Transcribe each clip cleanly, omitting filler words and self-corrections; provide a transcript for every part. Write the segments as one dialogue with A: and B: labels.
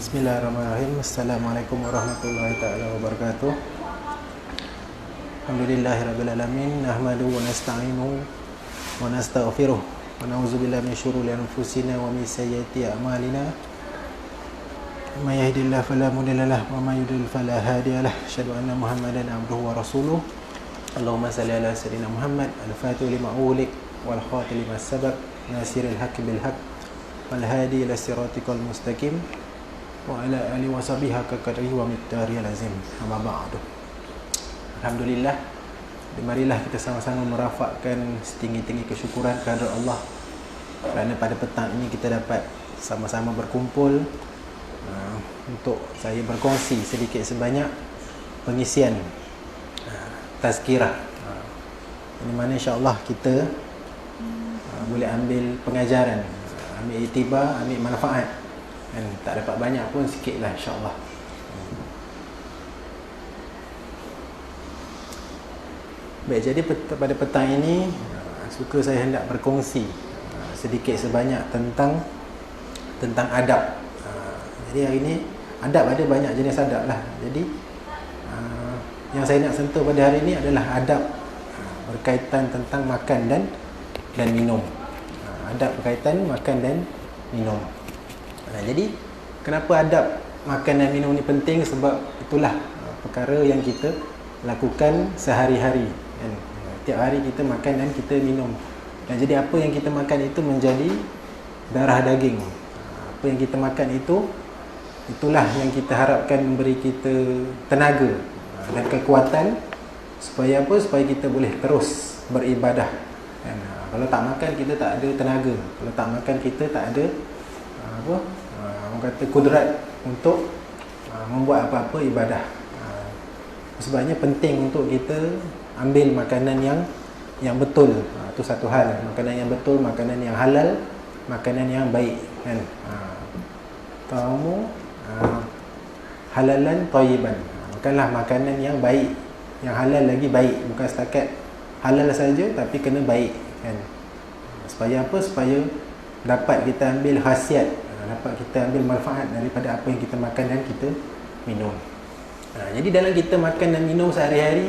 A: Bismillahirrahmanirrahim. Assalamualaikum warahmatullahi ta'ala wabarakatuh. Alhamdulillahirabbil alamin. Nahmaduhu wa nasta'inuhu wa nastaghfiruh wa na'udzubillahi min syururi anfusina wa min sayyiati a'malina. May yahdihillahu fala mudilla lahu wa may yudlil fala hadiya lahu. Asyhadu anna Muhammadan abduhu wa rasuluh. Allahumma shalli ala sayyidina Muhammad al-fatih lima ughliq wal khatim lima sabaq nasiril haqqi bil haqq wal hadi ila siratikal mustaqim wa ala alihi wa sahbihi haqqa qadrihi wa miqdarihil azim. Amma ba'du. Alhamdulillah, marilah kita sama-sama merafakkan setinggi-tinggi kesyukuran kehadrat Allah kerana pada petang ini kita dapat sama-sama berkumpul untuk saya berkongsi sedikit sebanyak pengisian tazkirah. Ini mana insya-Allah kita boleh ambil pengajaran, ambil iktibar, ambil manfaat. Dan tak dapat banyak pun sikitlah insya-Allah. Baik, jadi pada petang ini suka saya hendak berkongsi sedikit sebanyak tentang adab. Jadi hari ini adab ada banyak jenis adab lah. Jadi yang saya nak sentuh pada hari ini adalah adab berkaitan tentang makan dan minum. Adab berkaitan makan dan minum. Jadi kenapa adab makan dan minum ni penting? Sebab itulah perkara yang kita lakukan sehari-hari kan? Tiap hari kita makan dan kita minum. Dan jadi apa yang kita makan itu menjadi darah daging. Apa yang kita makan itulah yang kita harapkan memberi kita tenaga dan kekuatan supaya apa? Supaya kita boleh terus beribadah. Dan kalau tak makan kita tak ada tenaga. Kalau tak makan kita tak ada orang kata kudrat untuk membuat apa-apa ibadah. Sebabnya penting untuk kita ambil makanan yang betul. Itu satu hal. Makanan yang betul, makanan yang halal, makanan yang baik kan. Ta'amu halalan thayyiban. Makanlah makanan yang baik, yang halal lagi baik, bukan setakat halal saja tapi kena baik kan. Supaya apa? Supaya dapat kita ambil khasiat, dapat kita ambil manfaat daripada apa yang kita makan dan kita minum. Jadi dalam kita makan dan minum sehari-hari,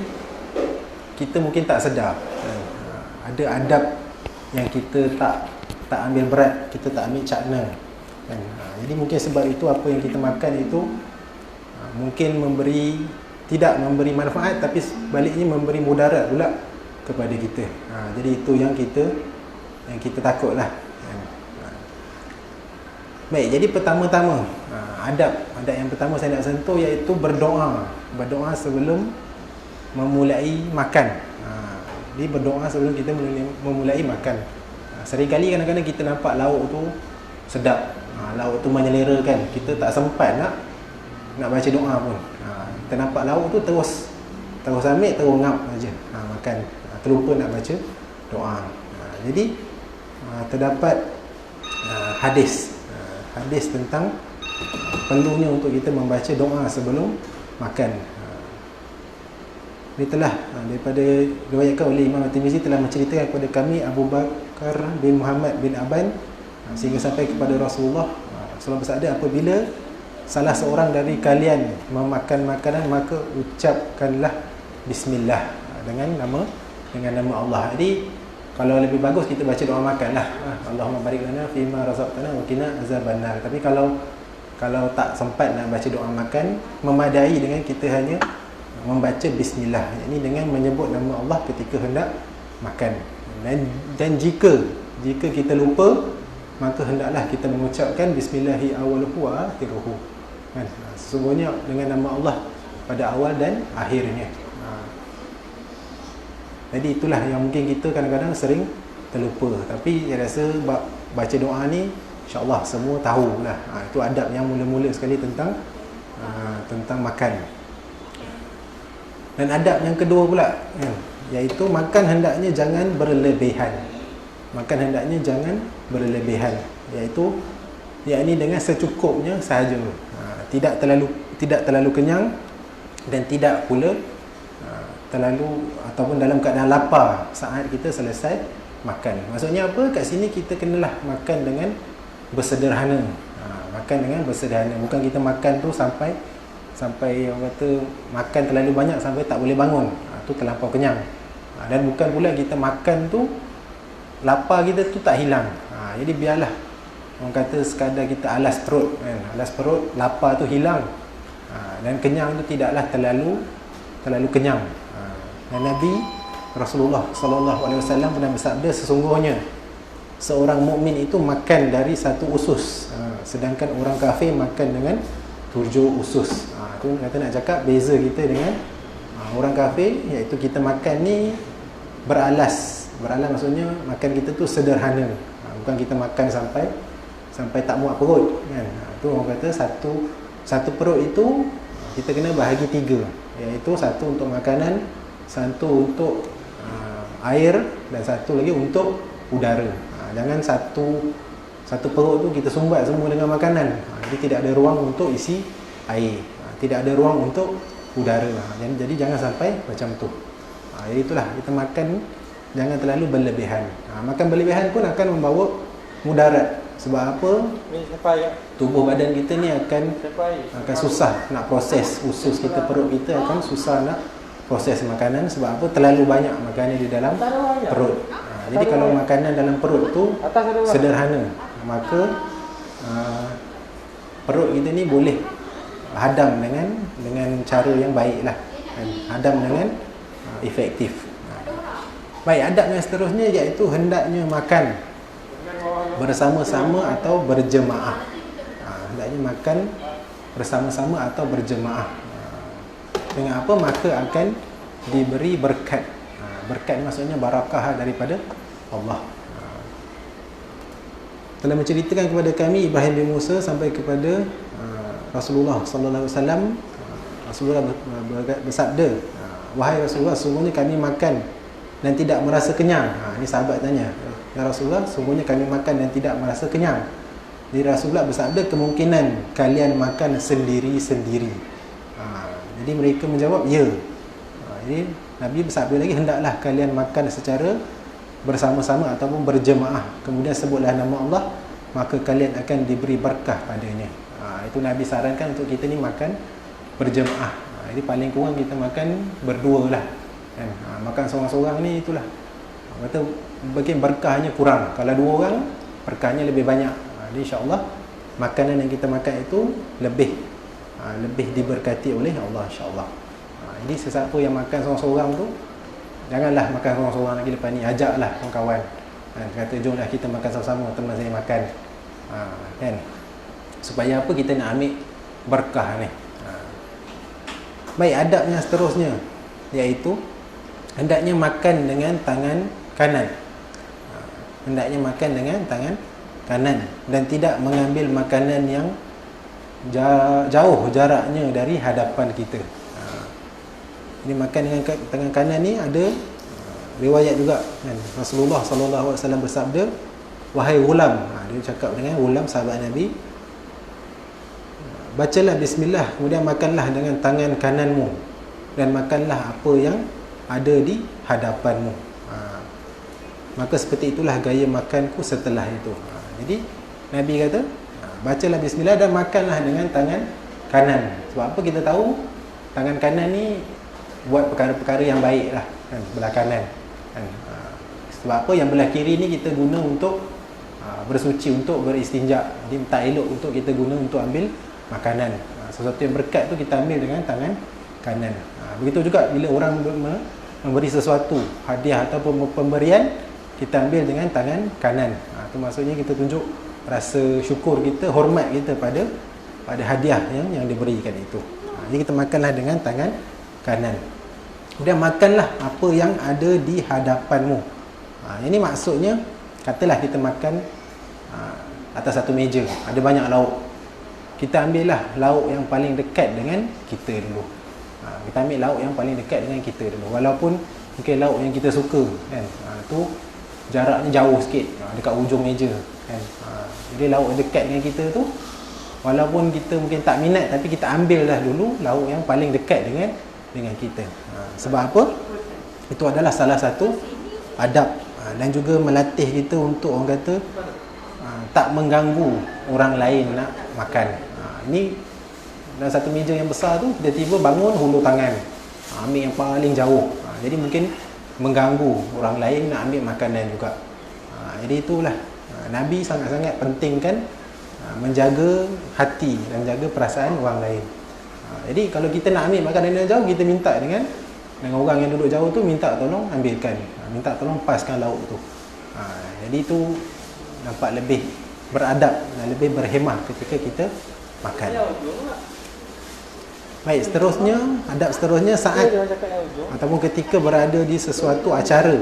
A: kita mungkin tak sedar ada adab yang kita tak ambil berat, kita tak ambil cakna kan. Jadi mungkin sebab itu apa yang kita makan itu mungkin tidak memberi manfaat, tapi sebaliknya memberi mudarat pula kepada kita. Jadi itu yang kita takutlah. Baik, jadi pertama-tama adab yang pertama saya nak sentuh iaitu berdoa sebelum memulai makan. Jadi berdoa sebelum kita memulai makan. Seringkali kadang-kadang kita nampak lauk tu sedap, lauk tu menyelerakan, kita tak sempat nak baca doa pun. Kita nampak lauk tu terus ambil, terus ngap saja makan, terlupa nak baca doa. Jadi terdapat hadis tentang perlunya untuk kita membaca doa sebelum makan. Ini telah daripada diriwayatkan oleh Imam At-Tirmizi telah menceritakan kepada kami Abu Bakar bin Muhammad bin Aban sehingga sampai kepada Rasulullah SAW bersabda, apabila salah seorang dari kalian memakan makanan maka ucapkanlah bismillah dengan nama Allah. Jadi kalau lebih bagus kita baca doa makan lah. Allahumma barik lana fima razaqtana wa qina azabannar. Tapi kalau tak sempat nak baca doa makan, memadai dengan kita hanya membaca bismillah. Ini dengan menyebut nama Allah ketika hendak makan. Dan jika kita lupa, maka hendaklah kita mengucapkan bismillahi awaluhu wa akhiruhu. Kan? Sesungguhnya dengan nama Allah pada awal dan akhirnya. Jadi itulah yang mungkin kita kadang-kadang sering terlupa. Tapi saya rasa baca doa ni insya-Allah semua tahulah. Itu adab yang mula-mula sekali tentang makan. Dan adab yang kedua pula iaitu makan hendaknya jangan berlebihan. Makan hendaknya jangan berlebihan, iaitu yakni dengan secukupnya sahaja. Tidak terlalu kenyang dan tidak pula terlalu ataupun dalam keadaan lapar saat kita selesai makan. Maksudnya apa? Kat sini kita kenalah makan dengan bersederhana. makan dengan bersederhana. Bukan kita makan tu sampai orang kata makan terlalu banyak sampai tak boleh bangun. Tu terlampau kenyang. Dan bukan pula kita makan tu lapar kita tu tak hilang. Jadi biarlah orang kata sekadar kita alas perut kan. Alas perut, lapar tu hilang. Dan kenyang tu tidaklah terlalu kenyang. Dan Nabi Rasulullah sallallahu alaihi wasallam pernah bersabda, sesungguhnya seorang mukmin itu makan dari satu usus, sedangkan orang kafir makan dengan 7 usus. Tu kata nak cakap beza kita dengan orang kafir, iaitu kita makan ni beralas. Beralas maksudnya makan kita tu sederhana. Bukan kita makan sampai tak muat perut kan. Tu orang kata satu perut itu kita kena bahagi 3, iaitu satu untuk makanan, satu untuk air, dan satu lagi untuk udara. Jangan satu perut tu kita sumbat semua dengan makanan. Jadi tidak ada ruang untuk isi air, tidak ada ruang untuk udara. Jadi jangan sampai macam tu. Jadi itulah, kita makan jangan terlalu berlebihan. Makan berlebihan pun akan membawa mudarat. Sebab apa? Tubuh badan kita ni akan susah nak proses usus kita, perut kita akan susah nak proses makanan. Sebab apa? Terlalu banyak makanan di dalam perut. Jadi kalau makanan dalam perut tu sederhana, maka perut kita ni boleh hadam dengan cara yang baiklah. Hadam dengan efektif. Baik, adab yang seterusnya iaitu hendaknya makan bersama-sama atau berjemaah. Hendaknya makan bersama-sama atau berjemaah. Dengan apa? Maka akan diberi berkat. Berkat maksudnya barakah daripada Allah. Telah menceritakan kepada kami Ibrahim bin Musa sampai kepada Rasulullah sallallahu alaihi wasallam. Rasulullah bersabda, wahai Rasulullah, sungguhnya kami makan dan tidak merasa kenyang. Ini sahabat tanya, ya Rasulullah, sungguhnya kami makan dan tidak merasa kenyang. Jadi Rasulullah bersabda, kemungkinan kalian makan sendiri-sendiri. Jadi mereka menjawab, ya. Jadi Nabi bersabda lagi, hendaklah kalian makan secara bersama-sama ataupun berjemaah. Kemudian sebutlah nama Allah, maka kalian akan diberi berkah padanya. Itu Nabi sarankan untuk kita ni makan berjemaah. Jadi paling kurang kita makan berdua lah kan? Makan seorang-seorang ni itulah kata bagian berkahnya kurang. Kalau 2 orang berkahnya lebih banyak. Jadi insya-Allah makanan yang kita makan itu lebih diberkati oleh Allah insya-Allah. Jadi sesiapa yang makan seorang-seorang tu janganlah makan seorang-seorang lagi lepas ni, ajaklah kawan-kawan. Kata jomlah kita makan sama-sama, teman saya makan. Kan? Supaya apa? Kita nak ambil berkah ni. Baik, adab yang seterusnya iaitu hendaknya makan dengan tangan kanan. Hendaknya makan dengan tangan kanan dan tidak mengambil makanan yang jauh jaraknya dari hadapan kita. Ini makan dengan tangan kanan ni ada riwayat juga kan? Rasulullah sallallahu alaihi wasallam bersabda, wahai ghulam, dia cakap dengan ghulam sahabat Nabi, bacalah bismillah, kemudian makanlah dengan tangan kananmu dan makanlah apa yang ada di hadapanmu. Maka seperti itulah gaya makanku setelah itu. Jadi Nabi kata, bacalah bismillah dan makanlah dengan tangan kanan. Sebab apa? Kita tahu tangan kanan ni buat perkara-perkara yang baik lah kan, belah kanan kan. Sebab apa? Yang belah kiri ni kita guna untuk bersuci, untuk beristinja. Jadi tak elok untuk kita guna untuk ambil makanan. Sesuatu yang berkat tu kita ambil dengan tangan kanan. Begitu juga bila orang memberi sesuatu, hadiah ataupun pemberian, kita ambil dengan tangan kanan. Itu maksudnya kita tunjuk rasa syukur kita, hormat kita pada hadiah yang diberikan itu. Jadi kita makanlah dengan tangan kanan. Kemudian makanlah apa yang ada di hadapanmu. Ini maksudnya, katalah kita makan atas satu meja, ada banyak lauk. Kita ambillah lauk yang paling dekat dengan kita dulu. Kita ambil lauk yang paling dekat dengan kita dulu. Walaupun mungkin lauk yang kita suka kan, tu jaraknya jauh sikit, dekat ujung meja kan. Jadi lauk yang dekat dengan kita tu, walaupun kita mungkin tak minat, tapi kita ambil dah dulu lauk yang paling dekat dengan kita. Sebab apa? Itu adalah salah satu adab dan juga melatih kita untuk orang kata tak mengganggu orang lain nak makan. Ini dalam satu meja yang besar tu, tiba-tiba bangun hulur tangan, ambil yang paling jauh. Jadi mungkin mengganggu orang lain nak ambil makanan juga. Jadi itulah Nabi sangat-sangat pentingkan menjaga hati dan menjaga perasaan orang lain. Jadi kalau kita nak ambil makanan yang jauh, kita minta dengan orang yang duduk jauh tu, minta tolong ambilkan, minta tolong paskan lauk tu. Jadi itu nampak lebih beradab dan lebih berhemah ketika kita makan. Baik, seterusnya, adab seterusnya saat ataupun ketika berada di sesuatu acara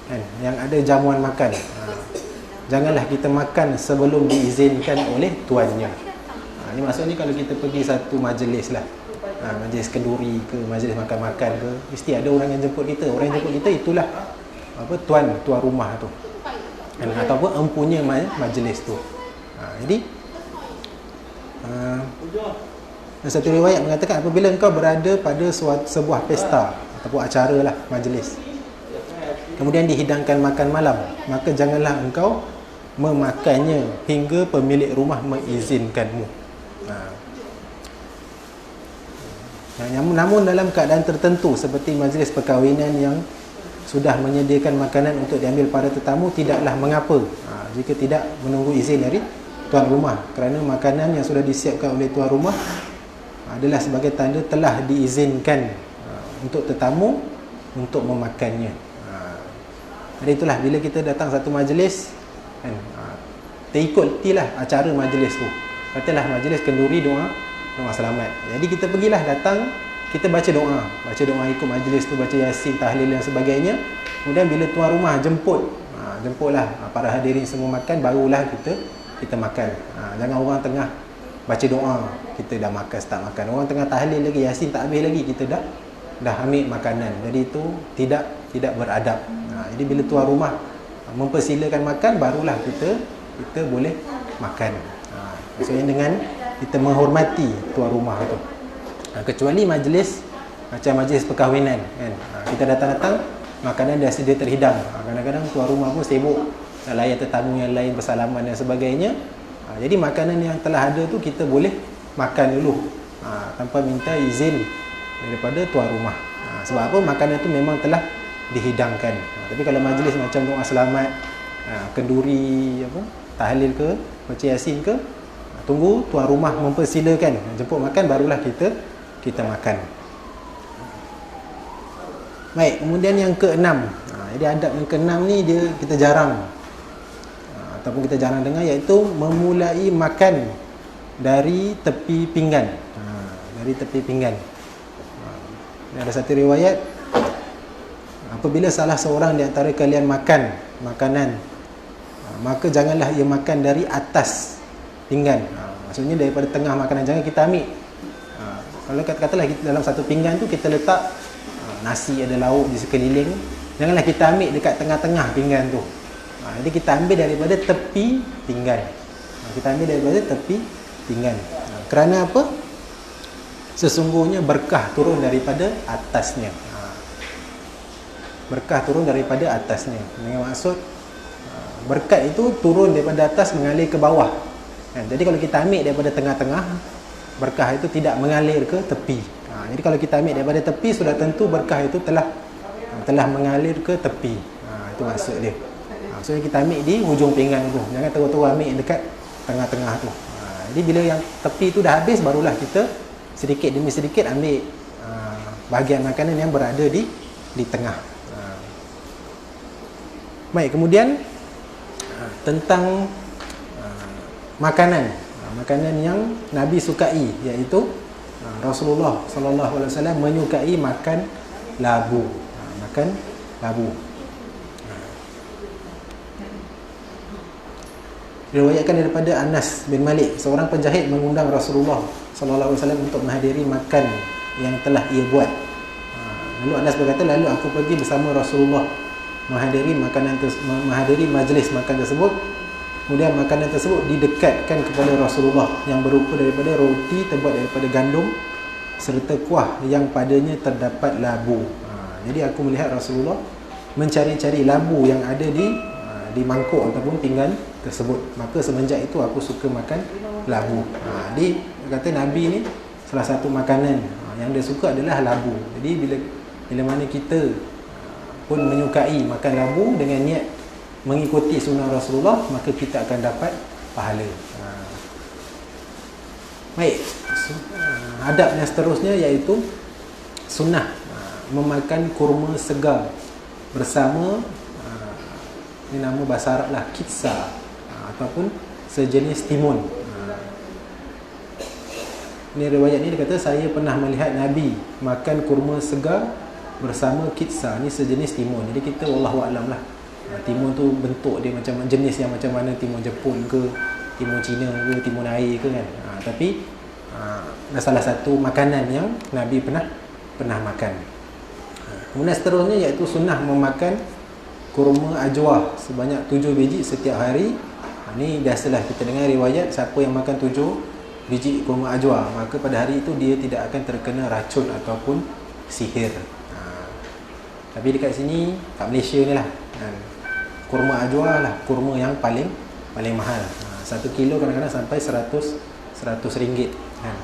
A: kan, yang ada jamuan makan, janganlah kita makan sebelum diizinkan oleh tuannya. Ini maksudnya kalau kita pergi satu majlis lah, majlis kenduri ke, majlis makan-makan ke, mesti ada orang yang jemput kita. Orang yang jemput kita itulah tuan rumah tu, ataupun empunya majlis tu. Jadi satu riwayat mengatakan apabila engkau berada pada sebuah pesta ataupun acara lah, majlis, kemudian dihidangkan makan malam, maka janganlah engkau memakannya hingga pemilik rumah mengizinkanmu. Namun dalam keadaan tertentu seperti majlis perkahwinan yang sudah menyediakan makanan untuk diambil para tetamu, tidaklah mengapa jika tidak menunggu izin dari tuan rumah, kerana makanan yang sudah disiapkan oleh tuan rumah adalah sebagai tanda telah diizinkan untuk tetamu untuk memakannya. Jadi itulah, bila kita datang satu majlis kan, terikutilah acara majlis tu. Katalah majlis kenduri doa selamat. Jadi kita pergilah, datang, kita baca doa ikut majlis tu, baca yasin, tahlil dan sebagainya. Kemudian bila tuan rumah jemputlah para hadirin semua makan, barulah kita makan. Jangan orang tengah baca doa kita dah makan, start makan. Orang tengah tahlil lagi, yasin tak habis lagi, kita dah ambil makanan. Jadi itu tidak beradab. Jadi bila tuan rumah mempersilakan makan, barulah kita boleh makan. Maksudnya dengan kita menghormati tuan rumah tu. Kecuali majlis macam majlis perkahwinan kan, kita datang-datang makanan dah sedia terhidang. Kadang-kadang tuan rumah pun sibuk nak layan tetamu yang lain, bersalaman dan sebagainya. Jadi makanan yang telah ada tu kita boleh makan dulu tanpa minta izin daripada tuan rumah. Sebab apa? Makanan tu memang telah dihidangkan. Tapi kalau majlis macam doa selamat, kenduri, tahlil ke, baca yasin ke, tunggu tuan rumah mempersilakan jemput makan, barulah kita makan. Baik, kemudian yang keenam. Jadi adab yang keenam ni kita jarang ataupun kita jarang dengar, iaitu memulai makan dari tepi pinggan. Dari tepi pinggan. Ada satu riwayat, apabila salah seorang di antara kalian makan makanan, maka janganlah ia makan dari atas pinggan. Maksudnya daripada tengah makanan, jangan kita ambil. Kalau katalah dalam satu pinggan tu kita letak nasi, ada lauk di sekeliling, janganlah kita ambil dekat tengah-tengah pinggan tu. Jadi kita ambil daripada tepi pinggan. Kita ambil daripada tepi pinggan. Kerana apa? Sesungguhnya berkah turun daripada atasnya. Berkah turun daripada atasnya. Dengan maksud berkat itu turun daripada atas mengalir ke bawah. Jadi kalau kita ambil daripada tengah-tengah, berkah itu tidak mengalir ke tepi. Jadi kalau kita ambil daripada tepi, sudah tentu berkah itu telah mengalir ke tepi. Itu maksud dia. Maksudnya kita ambil di hujung pinggan tu, jangan terus-terus ambil dekat tengah-tengah tu. Jadi bila yang tepi tu dah habis, barulah kita sedikit demi sedikit ambil bahagian makanan yang berada di tengah. Baik, kemudian tentang makanan yang Nabi sukai, iaitu Rasulullah sallallahu alaihi wasallam menyukai makan labu. Makan labu. Diriwayatkan daripada Anas bin Malik, seorang penjahit mengundang Rasulullah sallallahu alaihi wasallam untuk menghadiri makan yang telah ia buat. Lalu Anas berkata, lalu aku pergi bersama Rasulullah menghadiri majlis makan tersebut. Kemudian makanan tersebut didekatkan kepada Rasulullah, yang berupa daripada roti terbuat daripada gandum serta kuah yang padanya terdapat labu. Jadi aku melihat Rasulullah mencari-cari labu yang ada di mangkuk ataupun pinggan tersebut. Maka semenjak itu aku suka makan labu. Jadi kata Nabi ni salah satu makanan yang dia suka adalah labu. Jadi bila mana kita pun menyukai makan labu dengan niat mengikuti sunnah Rasulullah, maka kita akan dapat pahala. Baik, adab yang seterusnya iaitu sunnah memakan kurma segar bersama ini nama bahasa Arab lah, kitsa ataupun sejenis timun. Ini riwayat ni dia kata saya pernah melihat Nabi makan kurma segar bersama kitsa. Ni sejenis timun. Jadi kita wallahu a'lam lah. Timun tu bentuk dia macam jenis yang macam mana, timun Jepun ke, timun Cina ke, timun air ke kan. Tapi salah satu makanan yang Nabi pernah makan. Kemudian seterusnya iaitu sunnah memakan kurma ajwa sebanyak 7 biji setiap hari. Ini biasalah kita dengar riwayat siapa yang makan 7 biji kurma ajwa, maka pada hari itu dia tidak akan terkena racun ataupun sihir. Tapi dekat sini kat Malaysia ni lah, kurma ajwa lah kurma yang paling mahal. 1 kilo kadang-kadang sampai 100 ringgit kan.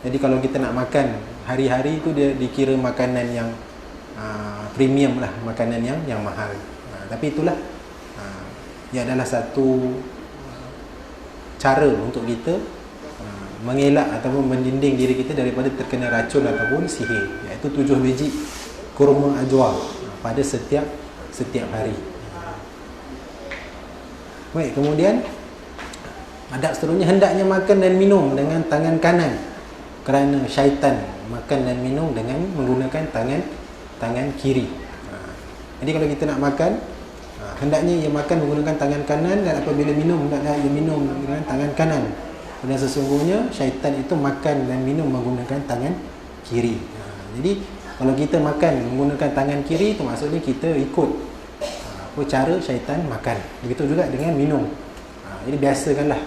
A: Jadi kalau kita nak makan hari-hari tu dia dikira makanan yang premium lah, makanan yang mahal. Tapi itulah ia adalah satu cara untuk kita mengelak ataupun mendinding diri kita daripada terkena racun ataupun sihir, iaitu 7 biji kurma ajwa pada setiap hari. Baik, kemudian adab seterusnya hendaknya makan dan minum dengan tangan kanan, kerana syaitan makan dan minum dengan menggunakan tangan kiri. Jadi kalau kita nak makan, hendaknya ia makan menggunakan tangan kanan, dan apabila minum hendaklah ia minum dengan tangan kanan. Dan sesungguhnya syaitan itu makan dan minum menggunakan tangan kiri. Jadi kalau kita makan menggunakan tangan kiri, itu maksudnya kita ikut cara syaitan makan. Begitu juga dengan minum. Jadi biasakanlah.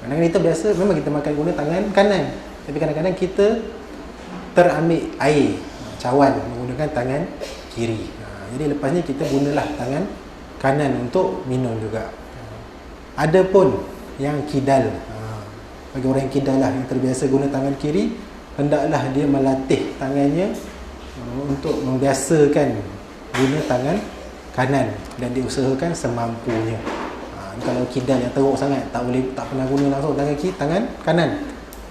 A: Kadang-kadang kita biasa memang kita makan guna tangan kanan, tapi kadang-kadang kita terambil air cawan menggunakan tangan kiri. Jadi lepasnya kita gunalah tangan kanan untuk minum juga. Ada pun yang kidal, bagi orang yang kidal lah, yang terbiasa guna tangan kiri, hendaklah dia melatih tangannya untuk membiasakan guna tangan kanan, dan diusahakan semampunya. Kalau kidal yang teruk sangat, tak pernah guna langsung tangan kanan,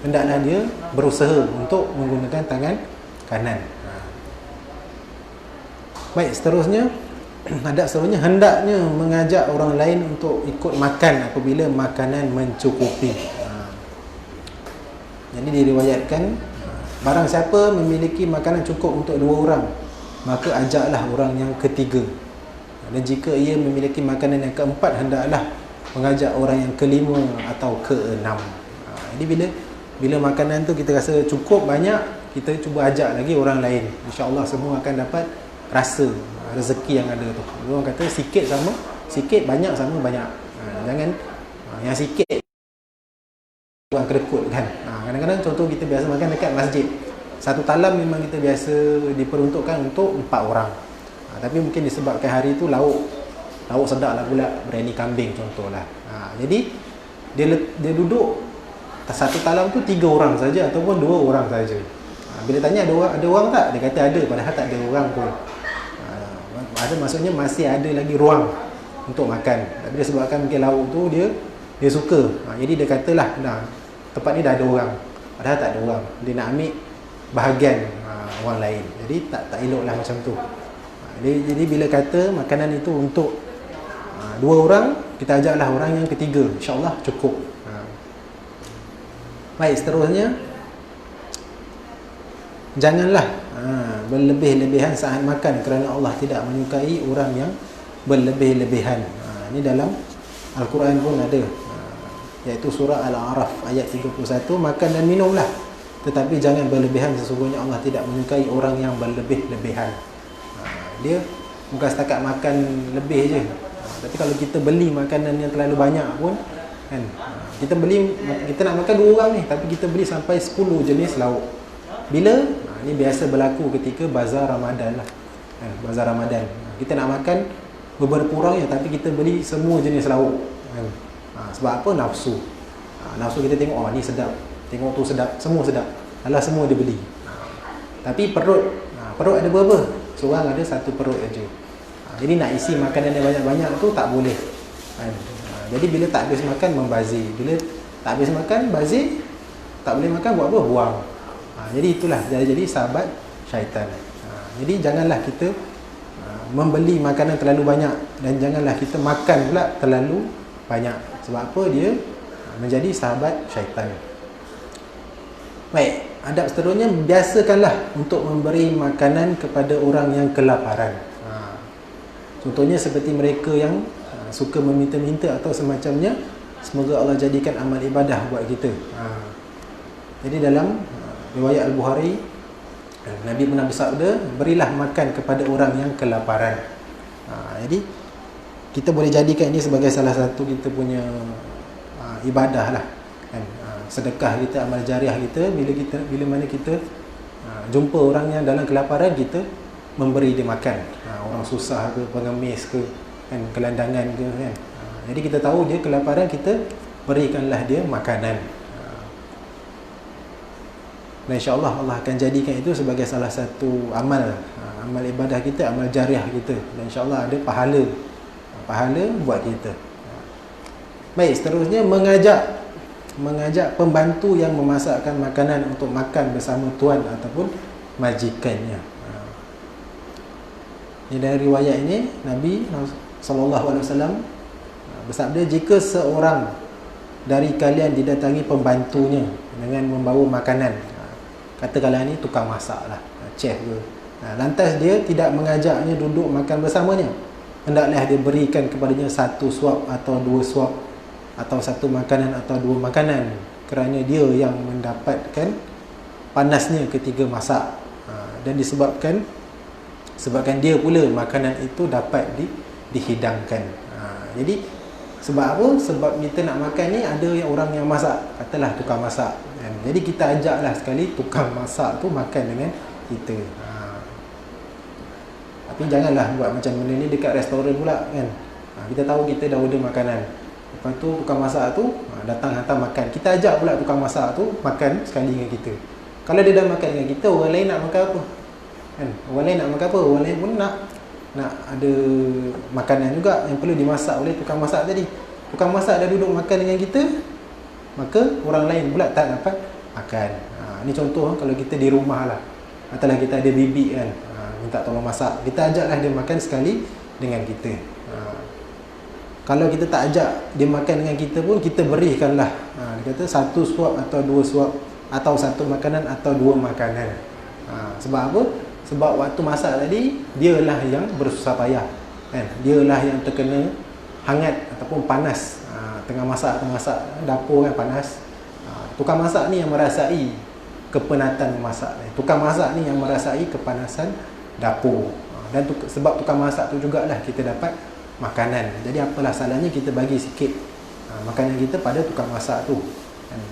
A: hendaklah dia berusaha untuk menggunakan tangan kanan. Baik, seterusnya adab seterusnya hendaknya mengajak orang lain untuk ikut makan apabila makanan mencukupi. Jadi diriwayatkan, barang siapa memiliki makanan cukup untuk 2 orang, maka ajaklah orang yang ketiga. Dan jika ia memiliki makanan yang keempat, hendaklah mengajak orang yang kelima atau keenam. Jadi bila makanan tu kita rasa cukup banyak, kita cuba ajak lagi orang lain. InsyaAllah semua akan dapat rasa rezeki yang ada tu. Orang kata sikit sama sikit, banyak sama banyak. Jangan yang sikit buang kerekut kan. Kadang-kadang contoh kita biasa makan dekat masjid, satu talam memang kita biasa diperuntukkan untuk 4 orang. Tapi mungkin disebabkan hari itu lauk sedap lah pula, biryani kambing contohlah. Jadi dia duduk satu talam tu 3 orang saja ataupun 2 orang saja. Bila tanya ada orang tak, dia kata ada, padahal tak ada orang pun. Ada maksudnya masih ada lagi ruang untuk makan. Tapi disebabkan mungkin lauk tu dia suka. Jadi dia katalah, tempat ni dah ada orang, padahal tak ada orang. Dia nak ambil bahagian orang lain. Jadi tak eloklah macam tu. Jadi bila kata makanan itu untuk 2 orang, kita ajaklah orang yang ketiga, insyaAllah cukup. Baik, seterusnya janganlah berlebih-lebihan saat makan, kerana Allah tidak menyukai orang yang berlebih-lebihan. Ini dalam Al-Quran pun ada, iaitu surah Al-A'raf ayat 31, makan dan minumlah, tetapi jangan berlebihan, sesungguhnya Allah tidak menyukai orang yang berlebih-lebihan. Dia bukan setakat makan lebih je, tapi kalau kita beli makanan yang terlalu banyak pun kan, kita nak makan 2 orang ni, tapi kita beli sampai 10 jenis lauk. Bila? Ini biasa berlaku ketika bazar Ramadan lah. Bazar Ramadan. Kita nak makan beberapa orang ya, tapi kita beli semua jenis lauk kan. Sebab apa? Nafsu. Nafsu kita tengok, oh ni sedap, tengok tu sedap, semua sedap, alah semua dia beli. Tapi perut ada berapa? Seorang ada satu perut aja. Jadi nak isi makanan yang banyak-banyak tu tak boleh kan. Jadi bila tak habis makan membazir, bila tak habis makan bazir, tak boleh makan buat apa? Buang. Jadi itulah jadi sahabat syaitan. Jadi janganlah kita membeli makanan terlalu banyak, dan janganlah kita makan pula terlalu banyak. Sebab apa? Dia menjadi sahabat syaitan. Baik, adab seterusnya, biasakanlah untuk memberi makanan kepada orang yang kelaparan. Contohnya seperti mereka yang suka meminta-minta atau semacamnya. Semoga Allah jadikan amal ibadah buat kita. Jadi dalam riwayat Al-Bukhari, Nabi pernah bersabda, berilah makan kepada orang yang kelaparan. Jadi kita boleh jadikan ini sebagai salah satu kita punya ibadah lah kan. Sedekah kita, amal jariah kita, bila mana kita jumpa orang yang dalam kelaparan, kita memberi dia makan. Orang susah ke, pengemis ke kan, kelandangan ke kan. Jadi kita tahu dia kelaparan, kita berikanlah dia makanan. Dan insya-Allah Allah akan jadikan itu sebagai salah satu amal ibadah kita, amal jariah kita. Dan insya-Allah ada pahala buat kita. Baik, seterusnya mengajak pembantu yang memasakkan makanan untuk makan bersama tuan ataupun majikannya. Ini dari riwayat ini Nabi SAW bersabda, jika seorang dari kalian didatangi pembantunya dengan membawa makanan, katakanlah ni tukang masak lah, chef ke, lantas dia tidak mengajaknya duduk makan bersamanya, hendaklah dia berikan kepadanya satu suap atau dua suap, atau satu makanan atau dua makanan, kerana dia yang mendapatkan panasnya ketika masak, dan disebabkan dia pula makanan itu dapat dihidangkan. Jadi sebab apa? Sebab kita nak makan ni ada orang yang masak, katalah tukang masak kan? Jadi kita ajaklah sekali tukang masak tu makan dengan kita. Tapi janganlah buat macam benda ni dekat restoran pula kan. Kita tahu kita dah order makanan, lepas tu tukang masak tu datang hantar makan, kita ajak pula tukang masak tu makan sekali dengan kita. Kalau dia dah makan dengan kita, orang lain nak makan apa kan? Orang lain nak makan apa? Orang lain pun nak ada makanan juga yang perlu dimasak oleh tukang masak tadi. Tukang masak dah duduk makan dengan kita, maka orang lain pula tak dapat makan. Ini contoh kalau kita di rumah lah, katalah kita ada bibi kan, minta tolong masak, kita ajaklah dia makan sekali dengan kita. Kalau kita tak ajak dia makan dengan kita pun, kita berikanlah, dia kata satu suap atau dua suap, atau satu makanan atau dua makanan. Sebab apa? Sebab waktu masak tadi, dialah yang bersusah payah kan? Dialah yang terkena hangat ataupun panas. Tengah masak, dapur kan panas. Tukang masak ni yang merasai kepenatan memasak. Tukang masak ni yang merasai kepanasan dapur. Dan sebab tukang masak tu jugalah kita dapat makanan. Jadi apalah salahnya kita bagi sikit makanan kita pada tukang masak tu.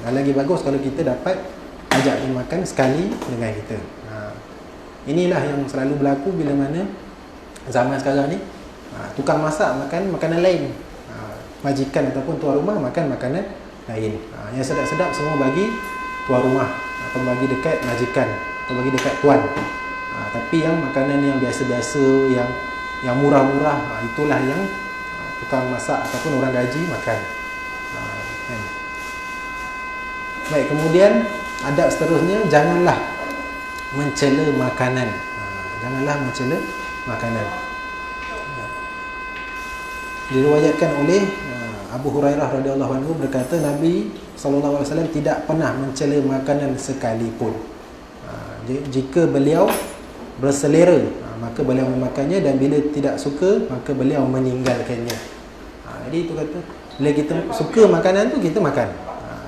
A: Dan lagi bagus kalau kita dapat ajak dia makan sekali dengan kita. Inilah yang selalu berlaku bila mana zaman sekarang ni, tukang masak makan makanan lain, majikan ataupun tuan rumah makan makanan lain. Yang sedap-sedap semua bagi tuan rumah atau bagi dekat majikan atau bagi dekat tuan. Tapi yang makanan yang biasa-biasa, yang murah-murah, itulah yang tukang masak ataupun orang gaji makan. Baik, kemudian adab seterusnya, janganlah mencela makanan. Janganlah mencela makanan. Diriwayatkan oleh Abu Hurairah radhiyallahu anhu berkata, Nabi SAW tidak pernah mencela makanan sekalipun. Jika beliau berselera, maka beliau memakannya, dan bila tidak suka, maka beliau meninggalkannya. Jadi itu kata, bila kita suka makanan tu, kita makan.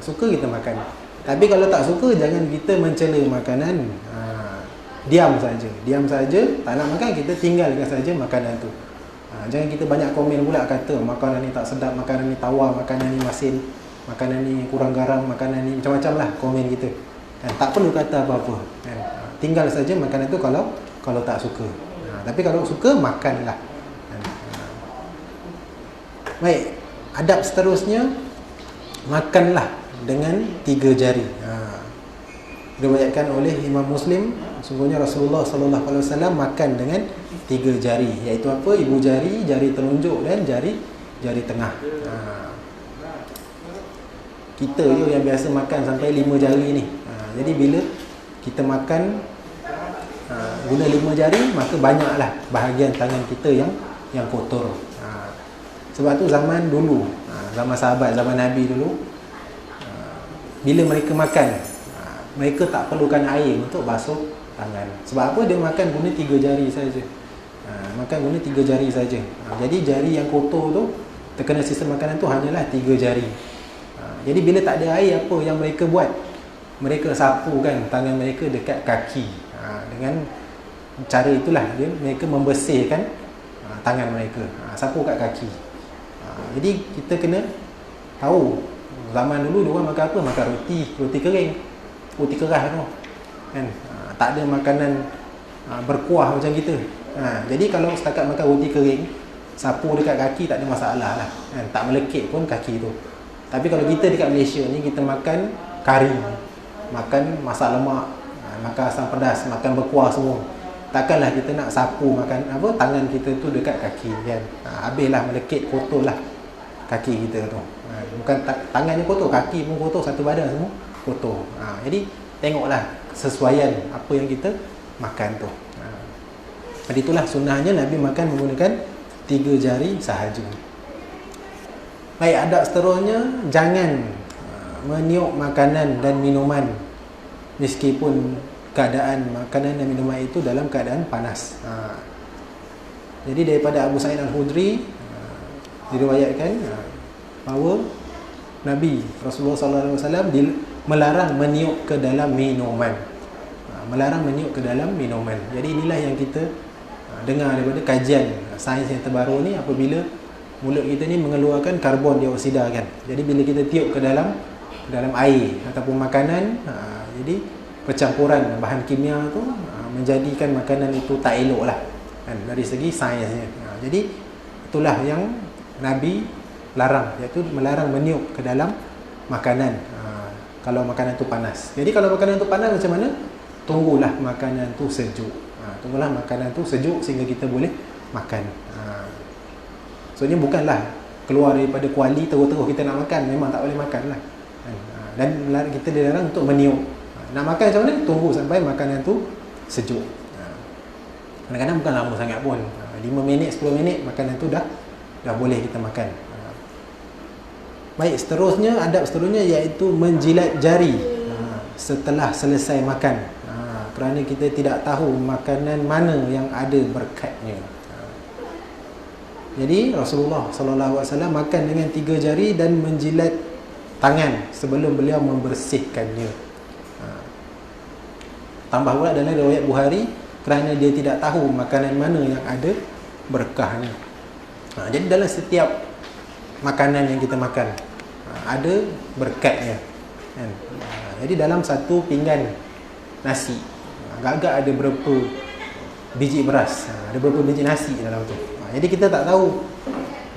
A: Suka kita makan. Tapi kalau tak suka, jangan kita mencela makanan. Diam saja, tak nak makan, kita tinggalkan saja makanan tu. Jangan kita banyak komen pula kata makanan ni tak sedap, makanan ni tawar, makanan ni masin, makanan ni kurang garam, makanan ni macam-macam lah komen kita. Tak perlu kata apa-apa. Tinggal saja makanan tu kalau tak suka. Tapi kalau suka, makanlah. Baik, adab seterusnya, makanlah dengan 3 jari. Diriwayatkan oleh Imam Muslim, sungguhnya Rasulullah sallallahu alaihi wasallam makan dengan 3 jari, iaitu apa? Ibu jari, jari telunjuk dan jari tengah. Kita je yang biasa makan sampai 5 jari ni. Jadi bila kita makan guna 5 jari, maka banyaklah bahagian tangan kita yang kotor. Sebab tu zaman dulu, zaman sahabat, zaman Nabi dulu, bila mereka makan, mereka tak perlukan air untuk basuh tangan. Sebab apa? Dia makan guna 3 jari saja. Makan guna 3 jari saja. Jadi jari yang kotor tu, terkena sisa makanan tu hanyalah 3 jari. Jadi bila tak ada air, apa yang mereka buat? Mereka sapukan tangan mereka dekat kaki. Dengan cara itulah mereka membersihkan tangan mereka. Sapu kat kaki. Jadi kita kena tahu, zaman dulu diorang makan apa? Makan roti kering, roti keras tu kan. Tak ada makanan berkuah macam kita. Jadi kalau setakat makan roti kering, sapu dekat kaki tak ada masalah lah kan? Tak melekit pun kaki tu. Tapi kalau kita dekat Malaysia ni, kita makan kari, makan masak lemak, makan asam pedas, makan berkuah semua, takkanlah kita nak sapu makan apa tangan kita tu dekat kaki kan. Habislah melekit, kotor lah kaki kita tu. Bukan tangannya kotor, kaki pun kotor, satu badan semua kotor. Jadi tengoklah kesesuaian apa yang kita makan tu. Jadi itulah sunnahnya Nabi makan menggunakan 3 jari sahaja. Baik, adab seterusnya, jangan meniup makanan dan minuman meskipun keadaan makanan dan minuman itu dalam keadaan panas. Jadi daripada Abu Sa'id Al-Khudri diriwayatkan bahawa Nabi Rasulullah SAW melarang meniup ke dalam minuman. Melarang meniup ke dalam minuman. Jadi inilah yang kita dengar daripada kajian sains yang terbaru ni, apabila mulut kita ni mengeluarkan karbon dioksida kan. Jadi bila kita tiup ke dalam air ataupun makanan, jadi percampuran bahan kimia tu menjadikan makanan itu tak elok lah kan, dari segi sainsnya. Jadi itulah yang Nabi larang, iaitu melarang meniup ke dalam makanan kalau makanan tu panas. Jadi kalau makanan tu panas macam mana? Tunggulah makanan tu sejuk. Tunggulah makanan tu sejuk sehingga kita boleh makan. Maksudnya bukanlah keluar daripada kuali terus-terus kita nak makan, memang tak boleh makan lah. Dan kita dilarang untuk meniup. Nak makan macam mana? Tunggu sampai makanan tu sejuk. Kadang-kadang bukan lama sangat pun, 5 minit, 10 minit makanan tu dah boleh kita makan. Baik, seterusnya, adab seterusnya iaitu menjilat jari setelah selesai makan, kerana kita tidak tahu makanan mana yang ada berkatnya. Jadi Rasulullah SAW makan dengan 3 jari dan menjilat tangan sebelum beliau membersihkannya. Tambah pula dalam riwayat Bukhari, kerana dia tidak tahu makanan mana yang ada berkahnya. Jadi dalam setiap makanan yang kita makan ada berkatnya kan? Jadi dalam satu pinggan nasi agak-agak ada berapa biji beras, ada berapa biji nasi dalam tu. Jadi kita tak tahu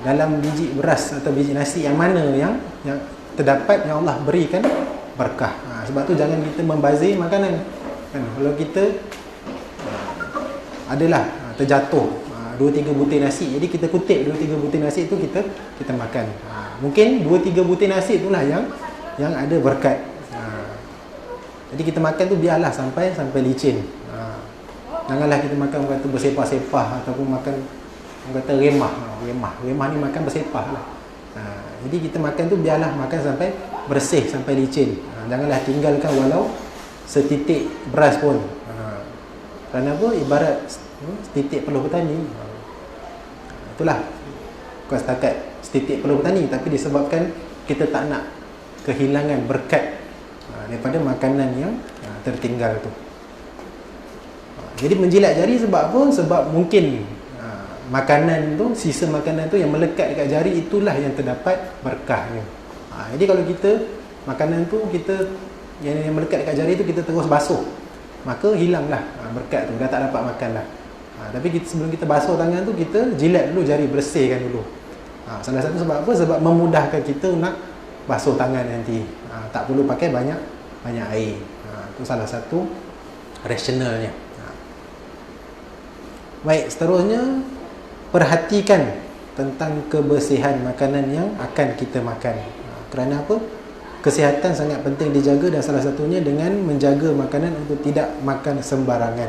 A: dalam biji beras atau biji nasi yang mana yang terdapat yang Allah berikan berkah. Sebab tu jangan kita membazir makanan kan. Kalau kita adalah terjatuh 2-3 butir nasi, jadi kita kutip 2-3 butir nasi itu kita makan. Mungkin 2-3 butir nasi itulah yang ada berkat. Jadi kita makan tu biarlah sampai licin. Janganlah kita makan kata bersepah-sepah ataupun makan kata remah ni makan bersepah lah. Jadi kita makan tu biarlah makan sampai bersih, sampai licin. Janganlah tinggalkan walau setitik beras pun. Kerana apa? Ibarat setitik peluh petani. Itulah, bukan setakat setitik peluh petani, tapi disebabkan kita tak nak kehilangan berkat daripada makanan yang tertinggal tu. Jadi menjilat jari sebab apa? Sebab mungkin makanan tu, sisa makanan tu yang melekat dekat jari, itulah yang terdapat berkahnya. Jadi kalau kita makanan tu kita yang melekat dekat jari tu kita terus basuh, maka hilanglah berkat tu, dah tak dapat makan lah. Tapi sebelum kita basuh tangan tu, kita jilat dulu jari, bersihkan dulu. Salah satu sebab apa? Sebab memudahkan kita nak basuh tangan nanti. Tak perlu pakai banyak air. Itu salah satu rasionalnya. Baik, seterusnya perhatikan tentang kebersihan makanan yang akan kita makan. Kerana apa? Kesihatan sangat penting dijaga, dan salah satunya dengan menjaga makanan untuk tidak makan sembarangan.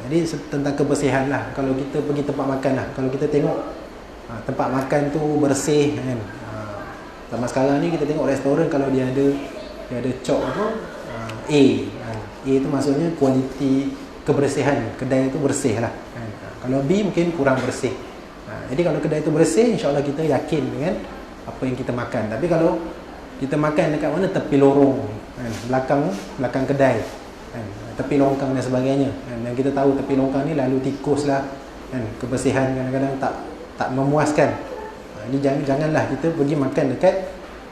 A: Jadi tentang kebersihan lah. Kalau kita pergi tempat makan lah, kalau kita tengok tempat makan tu bersih kan. Sama sekarang ni kita tengok restoran, kalau dia ada cok apa, A. A tu maksudnya kualiti kebersihan, kedai itu bersih lah kan. Kalau B mungkin kurang bersih. Jadi kalau kedai itu bersih, insya-Allah kita yakin dengan apa yang kita makan. Tapi kalau kita makan dekat mana, tepi lorong kan, belakang kedai kan, tepi longkang dan sebagainya kan, dan kita tahu tepi longkang ni lalu tikus lah kan, kebersihan kadang-kadang tak memuaskan. Jadi janganlah kita pergi makan dekat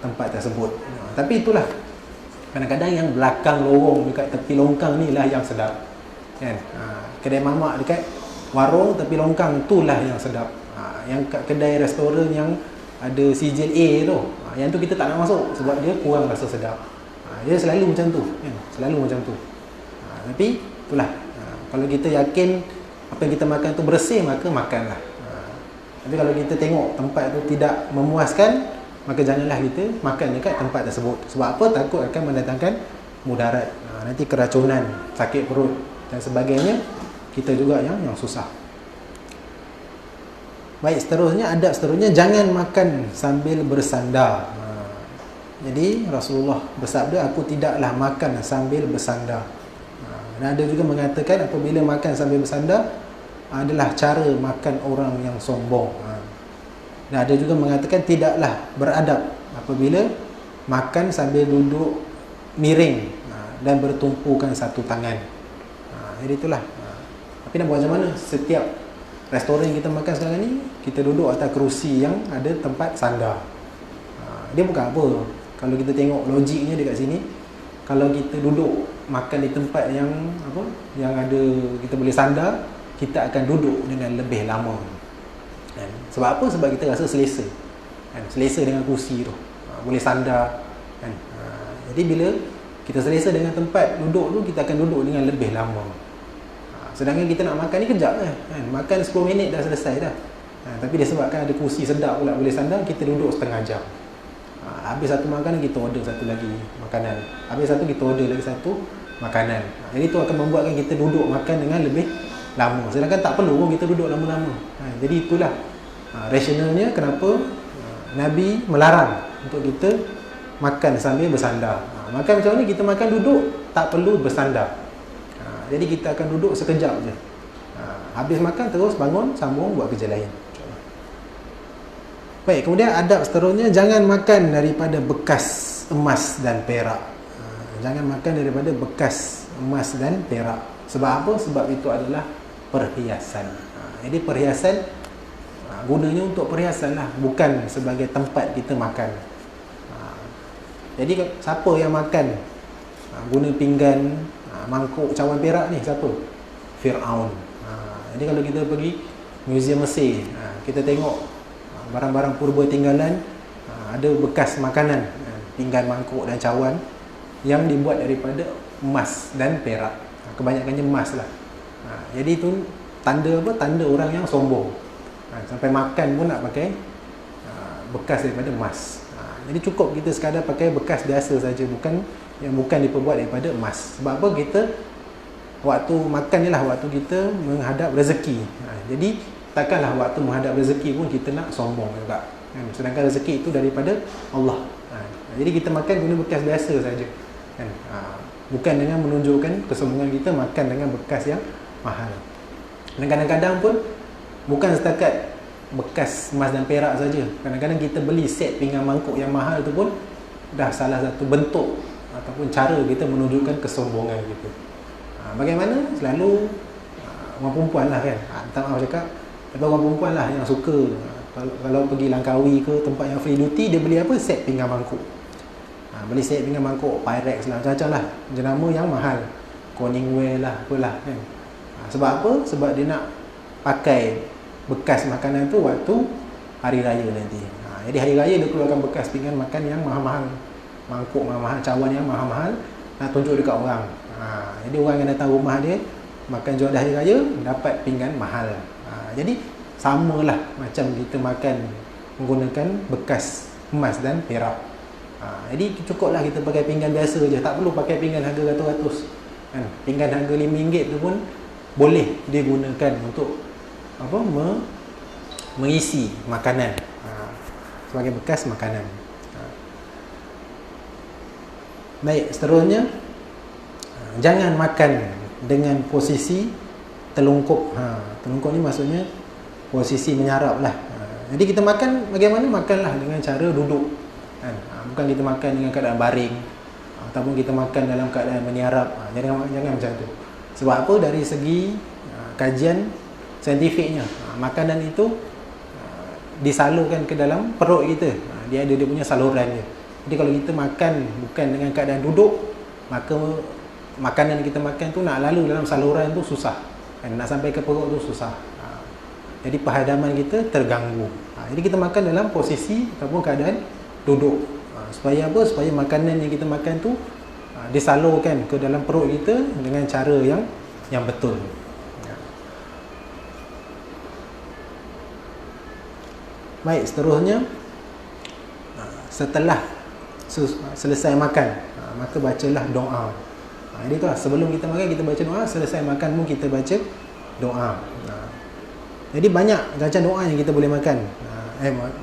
A: tempat tersebut. Tapi itulah, kadang-kadang yang belakang lorong dekat tepi longkang ni lah yang sedap kan. Kedai mamak dekat warung tepi longkang itulah yang sedap. Yang kedai restoran yang ada sijil A tu, yang tu kita tak nak masuk sebab dia kurang rasa sedap. Dia selalu macam tu kan? Selalu macam tu. Tapi itulah, kalau kita yakin apa yang kita makan tu bersih, maka makanlah. Tapi kalau kita tengok tempat tu tidak memuaskan, maka janganlah kita makan dekat tempat tersebut. Sebab apa? Takut akan mendatangkan mudarat. Nanti keracunan, sakit perut dan sebagainya, kita juga yang susah. Baik, seterusnya jangan makan sambil bersandar. Jadi Rasulullah bersabda, aku tidaklah makan sambil bersandar. Dan ada juga mengatakan apabila makan sambil bersandar adalah cara makan orang yang sombong. Dan ada juga mengatakan tidaklah beradab apabila makan sambil duduk miring dan bertumpukan satu tangan. Jadi itulah. Tapi nak buat macam mana? Setiap restoran yang kita makan sekarang ni, kita duduk atas kerusi yang ada tempat sandar. Dia bukan apa. Kalau kita tengok logiknya dekat sini, kalau kita duduk makan di tempat yang apa, yang ada kita boleh sandar, kita akan duduk dengan lebih lama. Sebab apa? Sebab kita rasa selesa. Selesa dengan kerusi tu. Boleh sandar. Jadi bila kita selesa dengan tempat duduk tu, kita akan duduk dengan lebih lama. Sedangkan kita nak makan ni kejap kan. Makan 10 minit dah selesai dah. Tapi disebabkan ada kursi sedap pula boleh sandar, kita duduk setengah jam. Habis satu makanan, kita order satu lagi makanan. Habis satu, kita order lagi satu makanan. Jadi itu akan membuatkan kita duduk makan dengan lebih lama. Sedangkan tak perlu pun kita duduk lama-lama. Jadi itulah rasionalnya kenapa Nabi melarang untuk kita makan sambil bersandar. Makan macam ni, kita makan duduk, tak perlu bersandar. Jadi kita akan duduk sekejap je. Habis makan terus bangun, sambung buat kerja lain. Baik, kemudian adab seterusnya, jangan makan daripada bekas emas dan perak. Jangan makan daripada bekas emas dan perak. Sebab apa? Sebab itu adalah perhiasan. Jadi perhiasan gunanya untuk perhiasan lah, bukan sebagai tempat kita makan. Jadi siapa yang makan guna pinggan, mangkuk cawan perak ni, siapa? Fir'aun. Jadi kalau kita pergi Museum Mesir, kita tengok barang-barang purba tinggalan, ada bekas makanan, pinggan, mangkuk dan cawan yang dibuat daripada emas dan perak. Kebanyakannya emas lah. Jadi itu tanda apa? Tanda orang yang sombong. Sampai makan pun nak pakai bekas daripada emas. Jadi cukup kita sekadar pakai bekas biasa saja, bukan diperbuat daripada emas. Sebab apa? Kita waktu makan ni lah waktu kita menghadap rezeki. Jadi takkanlah waktu menghadap rezeki pun kita nak sombong juga. Sedangkan rezeki itu daripada Allah. Jadi kita makan guna bekas biasa saja. Bukan dengan menunjukkan kesombongan kita makan dengan bekas yang mahal. Dan kadang-kadang pun bukan setakat bekas emas dan perak saja. Kadang-kadang kita beli set pinggan mangkuk yang mahal tu pun dah salah satu bentuk ataupun cara kita menunjukkan kesombongan kita. Bagaimana? Selalu orang perempuan lah kan. Tak maaf cakap, tapi orang perempuan lah yang suka kalau pergi Langkawi ke tempat yang free duty, dia beli apa? Set pinggan mangkuk. Beli set pinggan mangkuk Pyrex lah, macam-macam lah, jenama yang mahal, Corningware lah, apalah kan. Sebab apa? Sebab dia nak pakai bekas makanan tu waktu hari raya nanti. Jadi hari raya dia keluarkan bekas pinggan makan yang mahal-mahal, mangkuk mahal-mahal, cawan yang mahal-mahal, nak tunjuk dekat orang. Jadi orang yang datang rumah dia makan jual hari raya dapat pinggan mahal. Jadi samalah macam kita makan menggunakan bekas emas dan perak. Jadi cukuplah kita pakai pinggan biasa je, tak perlu pakai pinggan harga ratus-ratus kan. Pinggan harga RM5 tu pun boleh digunakan untuk mengisi makanan, sebagai bekas makanan. Baik, seterusnya jangan makan dengan posisi telungkup. Telungkup ni maksudnya posisi menyarap lah. Jadi kita makan bagaimana? Makanlah dengan cara duduk kan? Bukan kita makan dengan keadaan baring ataupun kita makan dalam keadaan menyarap. Jangan macam tu. Sebab apa? Dari segi kajian saintifiknya, makanan itu disalurkan ke dalam perut kita. Dia ada dia punya saluran dia. Jadi kalau kita makan bukan dengan keadaan duduk, maka makanan kita makan tu nak lalu dalam saluran tu susah kan? Nak sampai ke perut tu susah. Jadi perhadaman kita terganggu. Jadi kita makan dalam posisi ataupun keadaan duduk. Supaya apa? Supaya makanan yang kita makan tu disalurkan ke dalam perut kita dengan cara yang betul. Baik, seterusnya setelah selesai makan, maka bacalah doa. Jadi tu lah, sebelum kita makan kita baca doa, selesai makan pun kita baca doa. Jadi banyak macam doa yang kita boleh makan.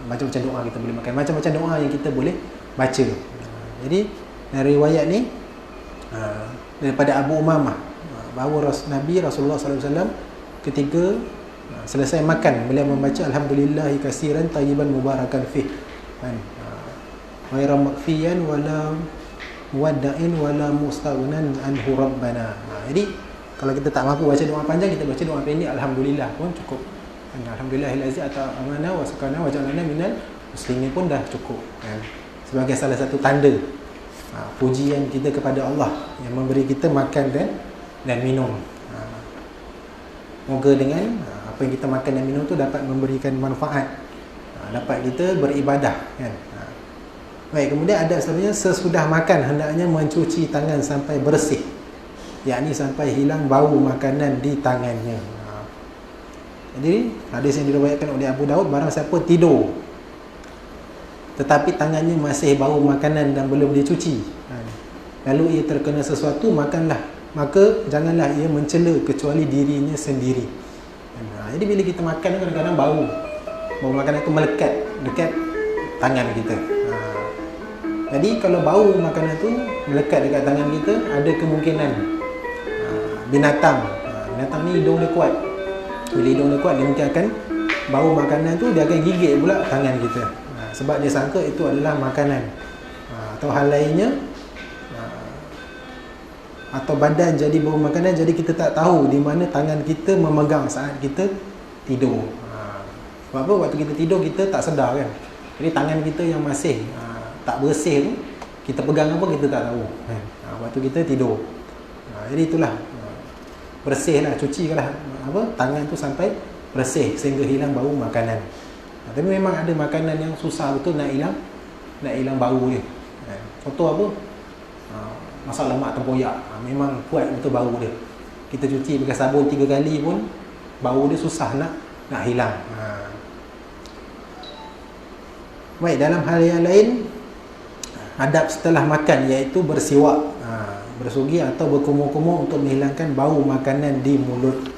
A: Macam-macam doa kita boleh makan, macam-macam doa yang kita boleh baca. Jadi dari riwayat ni daripada Abu Umamah bahawa Nabi Rasulullah SAW ketika selesai makan, beliau membaca alhamdulillahi katsiran tayyiban mubarakan fih kan, ghairu makfiyan wala muwadda'in wala mustaghnan anhu rabbana. Jadi kalau kita tak mampu baca doa panjang, kita baca doa pendek alhamdulillah pun cukup. Alhamdulillahil-aziz atau amana wa sakana wa ja'alna minal muslimin pun dah cukup kan? Sebagai salah satu tanda pujian kita kepada Allah yang memberi kita makan dan minum. Moga dengan apa yang kita makan dan minum tu dapat memberikan manfaat, dapat kita beribadah kan. Baik, kemudian ada sebenarnya sesudah makan hendaknya mencuci tangan sampai bersih, yakni sampai hilang bau makanan di tangannya. Jadi hadis yang diriwayatkan oleh Abu Daud, barang siapa tidur tetapi tangannya masih bau makanan dan belum dicuci, lalu ia terkena sesuatu, maka janganlah ia mencela kecuali dirinya sendiri. Jadi bila kita makan kadang-kadang bau makanan itu melekat dekat tangan kita. Jadi kalau bau makanan tu melekat dekat tangan kita, ada kemungkinan binatang ni hidung dia kuat. Bila hidung dia kuat, dia mungkin akan bau makanan tu, dia akan gigit pula tangan kita. Sebab dia sangka itu adalah makanan. Atau hal lainnya, atau badan jadi bau makanan, jadi kita tak tahu di mana tangan kita memegang saat kita tidur. Sebab apa? Waktu kita tidur kita tak sedar kan. Jadi tangan kita yang masih tak bersih tu, kita pegang apa kita tak tahu waktu kita tidur. Jadi itulah, bersihlah, cucilah tangan tu sampai bersih sehingga hilang bau makanan. Tapi memang ada makanan yang susah betul nak hilang bau dia. Contoh apa? Masak lemak tempoyak, memang kuat betul bau dia. Kita cuci pakai sabun 3 kali pun bau dia susah nak hilang. Baik, dalam hal yang lain, adab setelah makan iaitu bersiwak, bersugi atau berkumur-kumur untuk menghilangkan bau makanan di mulut.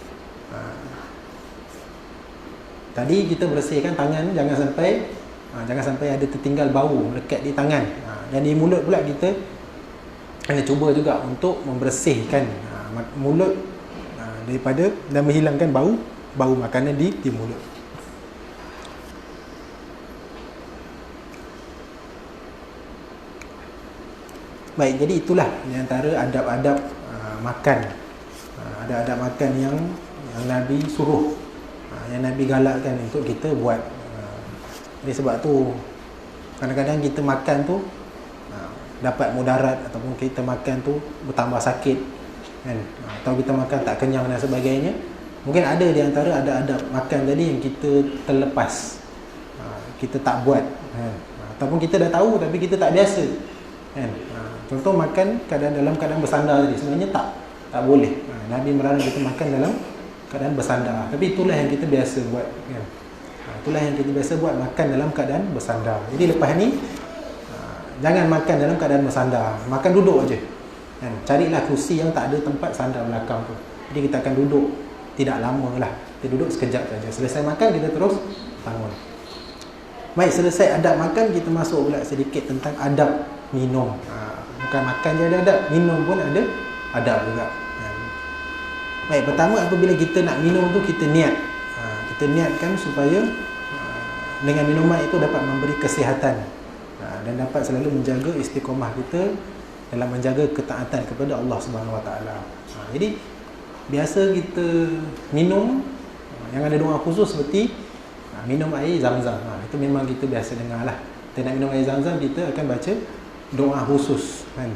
A: Tadi kita bersihkan tangan, jangan sampai ada tertinggal bau melekat di tangan. Dan di mulut pula kita kena cuba juga untuk membersihkan mulut daripada dan menghilangkan bau makanan di mulut. Baik, jadi itulah di antara adab-adab makan. Ada adab makan yang Nabi suruh, yang Nabi galakkan untuk kita buat. Jadi sebab tu kadang-kadang kita makan tu dapat mudarat, ataupun kita makan tu bertambah sakit kan? Atau kita makan tak kenyang dan sebagainya. Mungkin ada di antara ada adab makan tadi yang kita terlepas. kita tak buat, kan? Ataupun kita dah tahu tapi kita tak biasa, kan? Contoh makan dalam keadaan bersandar tadi, sebenarnya tak boleh. Nabi melarang kita makan dalam keadaan bersandar, tapi itulah yang kita biasa buat, kan? Itulah yang kita biasa buat, makan dalam keadaan bersandar. Jadi lepas ni jangan makan dalam keadaan bersandar, makan duduk aje, kan? Carilah kursi yang tak ada tempat sandar belakang tu. Jadi kita akan duduk tidak lama lah, kita duduk sekejap saja. Selesai makan kita terus bangun. Baik, selesai adab makan, kita masuk pula sedikit tentang adab minum. Bukan makan je ada adab, minum pun ada adab juga. Baik, pertama apabila kita nak minum tu, kita niat. Kita niatkan supaya dengan minuman itu dapat memberi kesihatan dan dapat selalu menjaga istiqamah kita dalam menjaga ketaatan kepada Allah Subhanahu Wa Taala. Jadi biasa kita minum yang ada doa khusus seperti minum air zam-zam. Itu memang kita biasa dengar lah. Kita nak minum air zam-zam, kita akan baca doa khusus, kan?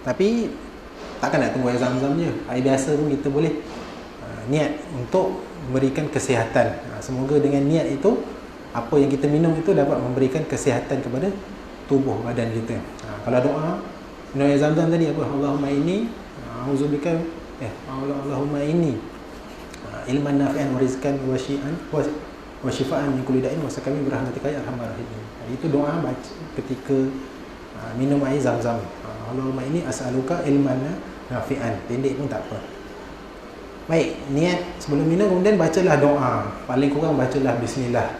A: Tapi takkan nak tunggu air zam-zam je. Air biasa pun kita boleh niat untuk memberikan kesihatan. Semoga dengan niat itu, apa yang kita minum itu dapat memberikan kesihatan kepada tubuh badan kita. Kalau doa minum air zam-zam tadi apa? Allahumma inni a'udzubika Allahumma inni ilman nafi'an wa rizqan wa shifaan min kulli da'in wa sakami bi rahmatika ya arhamar rahimin. Itu doa baca ketika minum air zam-zam. Allahumma inni as'aluka ilman nafi'an. Pendek pun tak apa. Baik, niat sebelum minum, kemudian bacalah doa. Paling kurang bacalah bismillah,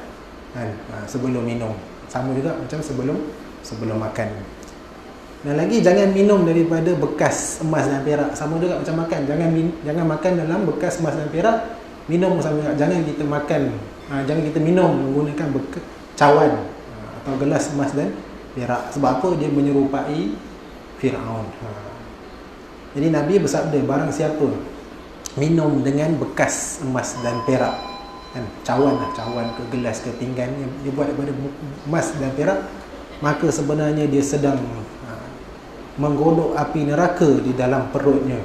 A: kan? Sebelum minum. Sama juga macam sebelum makan. Dan lagi jangan minum daripada bekas emas dan perak. Sama juga macam makan. Jangan makan dalam bekas emas dan perak. Minum sama juga. Jangan kita makan, jangan kita minum menggunakan cawan atau gelas emas dan perak. Sebab apa? Dia menyerupai Fir'aun. Jadi Nabi bersabda, barang siapa minum dengan bekas emas dan perak, kan? Cawan ke gelas ke pinggan yang dibuat daripada emas dan perak, maka sebenarnya dia sedang menggodok api neraka di dalam perutnya.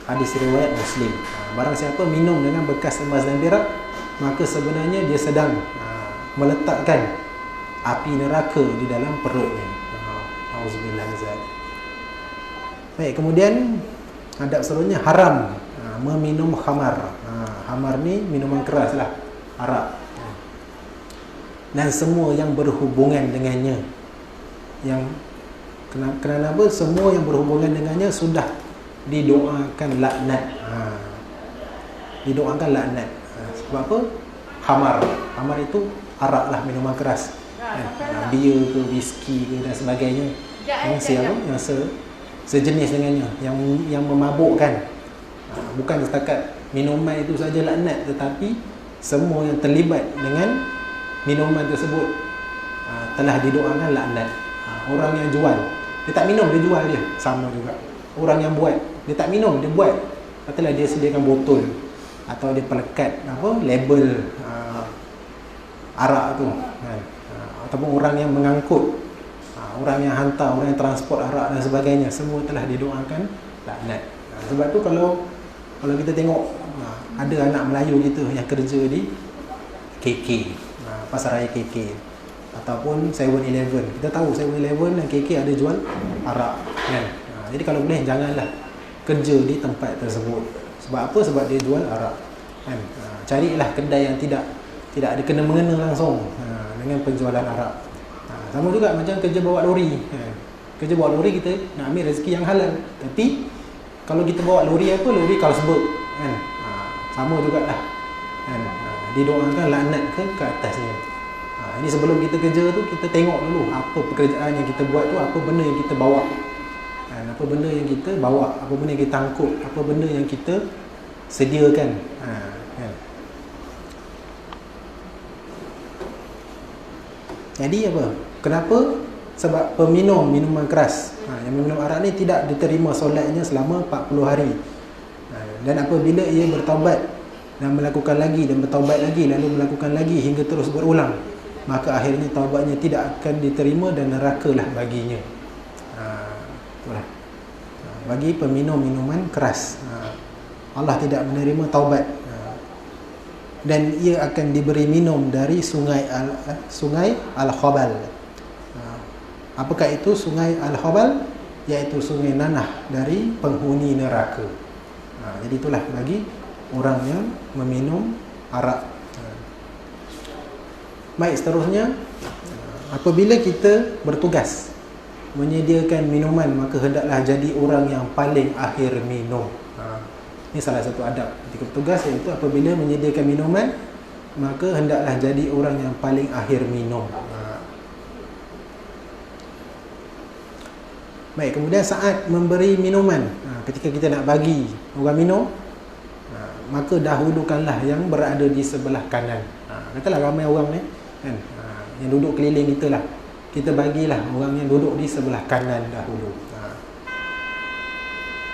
A: Hadis riwayat Muslim. Barang siapa minum dengan bekas emas dan perak, maka sebenarnya dia sedang meletakkan api neraka di dalam perutnya. Auzubillah min zalik. Baik, kemudian adab seterusnya haram meminum khamar. Khamar ni minuman keras lah, arak, dan semua yang berhubungan dengannya. Yang kenapa? Semua yang berhubungan dengannya sudah didoakan laknat. Didoakan laknat. Sebab apa? Khamar itu arak lah, minuman keras. Bir ke, whisky ke dan sebagainya. Yang sejenis dengannya, yang memabukkan. Bukan setakat minuman itu saja laknat, tetapi semua yang terlibat dengan minuman tersebut telah didoakan laknat. Orang yang jual, dia tak minum, dia jual dia, sama juga. Orang yang buat, dia tak minum, dia buat. Katalah dia sediakan botol atau dia pelekat label arak tu, kan? Ataupun orang yang mengangkut, orang yang hantar, orang yang transport arak dan sebagainya, semua telah didoakan laknat. Sebab tu kalau kita tengok ada anak Melayu kita yang kerja di KK, Pasar Raya KK, ataupun 7-Eleven. Kita tahu 7-Eleven dan KK ada jual arak, kan? Jadi kalau boleh janganlah kerja di tempat tersebut. Sebab apa? Sebab dia jual arak, kan? Carilah kedai yang tidak ada kena-mengena langsung dengan penjualan arak. Sama juga macam kerja bawa lori. Kerja bawa lori, kita nak ambil rezeki yang halal. Tapi kalau kita bawa lori apa? Lori Carlsberg, kan? Sama jugalah, kan? Didoakan laknat ke atasnya. Ini sebelum kita kerja tu, kita tengok dulu apa pekerjaan yang kita buat tu, apa benda yang kita bawa, apa benda yang kita bawa, apa benda yang kita angkut, apa benda yang kita sediakan, kan? Jadi apa? Kenapa? Sebab peminum minuman keras, yang minum arak ni tidak diterima solatnya selama 40 hari. Dan apabila ia bertaubat dan melakukan lagi dan bertaubat lagi lalu melakukan lagi hingga terus berulang, maka akhirnya taubatnya tidak akan diterima dan nerakalah baginya. Itulah. Bagi peminum minuman keras, Allah tidak menerima taubat. dan ia akan diberi minum dari sungai Al-Khabal. Apakah itu sungai Al-Khabal? Iaitu sungai nanah dari penghuni neraka. Jadi itulah bagi orang yang meminum arak. Baik, seterusnya, apabila kita bertugas menyediakan minuman, maka hendaklah jadi orang yang paling akhir minum. Ini salah satu adab ketika bertugas, iaitu apabila menyediakan minuman, maka hendaklah jadi orang yang paling akhir minum. Baik, kemudian saat memberi minuman, ketika kita nak bagi orang minum, maka dahulukanlah yang berada di sebelah kanan. Katalah ramai orang ni kan, yang duduk keliling kita lah, kita bagilah orang yang duduk di sebelah kanan dahulu.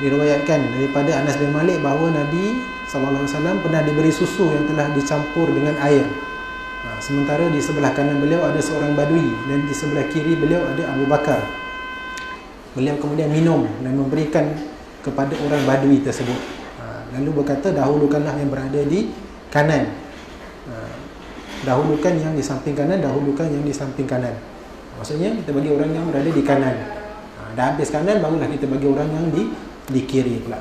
A: Diriwayatkan daripada Anas bin Malik bahawa Nabi SAW pernah diberi susu yang telah dicampur dengan air. Sementara di sebelah kanan beliau ada seorang badui dan di sebelah kiri beliau ada Abu Bakar. Beliau kemudian minum dan memberikan kepada orang badui tersebut. Lalu berkata, dahulukanlah yang berada di kanan. Dahulukan yang di samping kanan, dahulukan yang di samping kanan. Maksudnya kita bagi orang yang berada di kanan. Dah habis kanan, barulah kita bagi orang yang di kiri pula.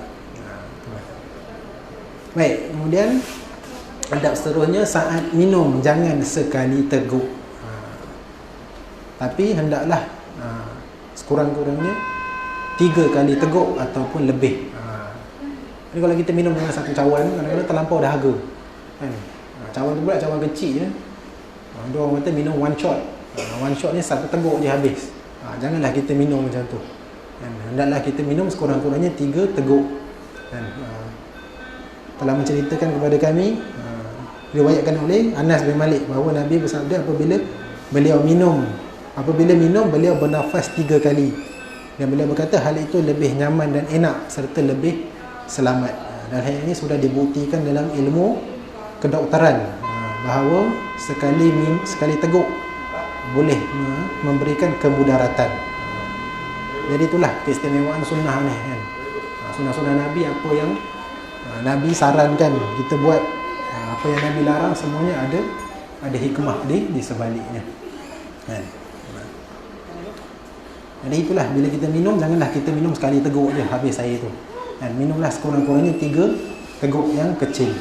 A: Baik, kemudian adab seterusnya, saat minum jangan sekali teguk. Tapi hendaklah sekurang-kurangnya 3 kali teguk ataupun lebih. Jadi kalau kita minum dengan satu cawan, kadang-kadang terlampau dahaga kan. Cawan tu pula cawan kecil je. Dia orang kata minum one shot. One shot ni satu teguk je habis. Janganlah kita minum macam tu kan. Hendaklah kita minum sekurang-kurangnya 3 teguk kan. Telah menceritakan kepada kami, riwayatkan oleh Anas bin Malik bahawa Nabi bersabda, apabila minum beliau bernafas 3 kali, dan beliau berkata hal itu lebih nyaman dan enak serta lebih selamat. Dan hal ini sudah dibuktikan dalam ilmu kedokteran bahawa sekali teguk boleh memberikan kemudaratan. Jadi itulah keistimewaan sunnah ni kan. Sunnah-sunnah Nabi, apa yang Nabi sarankan kita buat, apa yang Nabi larang, semuanya ada hikmah di sebaliknya kan. Jadi itulah, bila kita minum, janganlah kita minum sekali teguk je habis air tu kan. Minumlah sekurang-kurangnya 3 teguk yang kecil.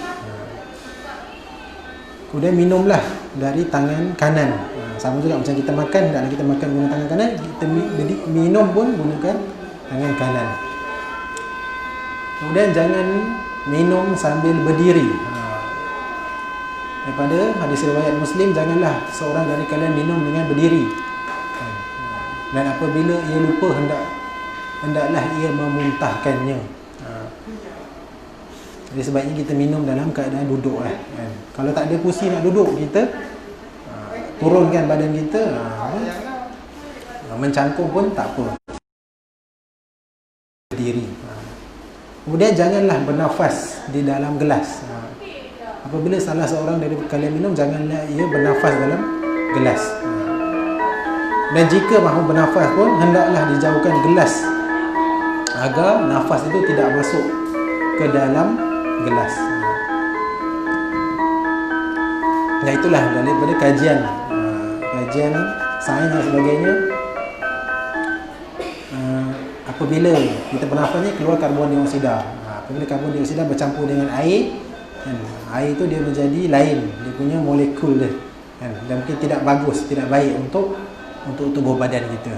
A: Kemudian minumlah dari tangan kanan. Sama juga macam kita makan, hendaklah kita makan guna tangan kanan, kita minum pun gunakan tangan kanan. Kemudian jangan minum sambil berdiri. Daripada hadis riwayat Muslim, janganlah seorang dari kalian minum dengan berdiri. Dan apabila ia lupa, hendaklah ia memuntahkannya. Jadi sebaiknya kita minum dalam keadaan duduk kan. Kalau tak ada kursi nak duduk, kita turunkan badan kita, mencangkung pun tak apa, berdiri. Kemudian janganlah bernafas di dalam gelas. Apabila salah seorang dari kalian minum, janganlah ia bernafas dalam gelas. Dan jika mahu bernafas pun, hendaklah dijauhkan gelas agar nafas itu tidak masuk ke dalam gelas. Dan itulah daripada kajian sains dan sebagainya, apabila kita bernafas ni keluar karbon dioksida. Apabila karbon dioksida bercampur dengan air kan, air itu dia menjadi lain, dia punya molekul dia kan, dan mungkin tidak bagus, tidak baik untuk tubuh badan kita.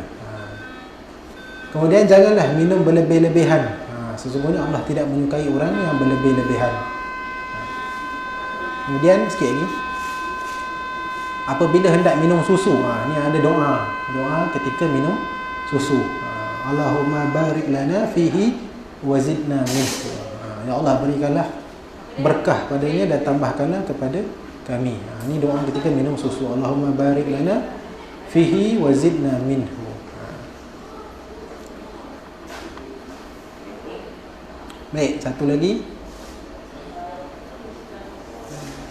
A: Kemudian janganlah minum berlebih-lebihan. Sesungguhnya Allah tidak menyukai orang yang berlebih-lebihan. Kemudian sikit lagi, apabila hendak minum susu, ni ada doa ketika minum susu. Allahumma barik lana fihi wa zidna minhu. Ya Allah, berikanlah berkah padanya dan tambahkanlah kepada kami. Ini doa ketika minum susu. Allahumma barik lana fihi wa zidna minhu. Baik, satu lagi,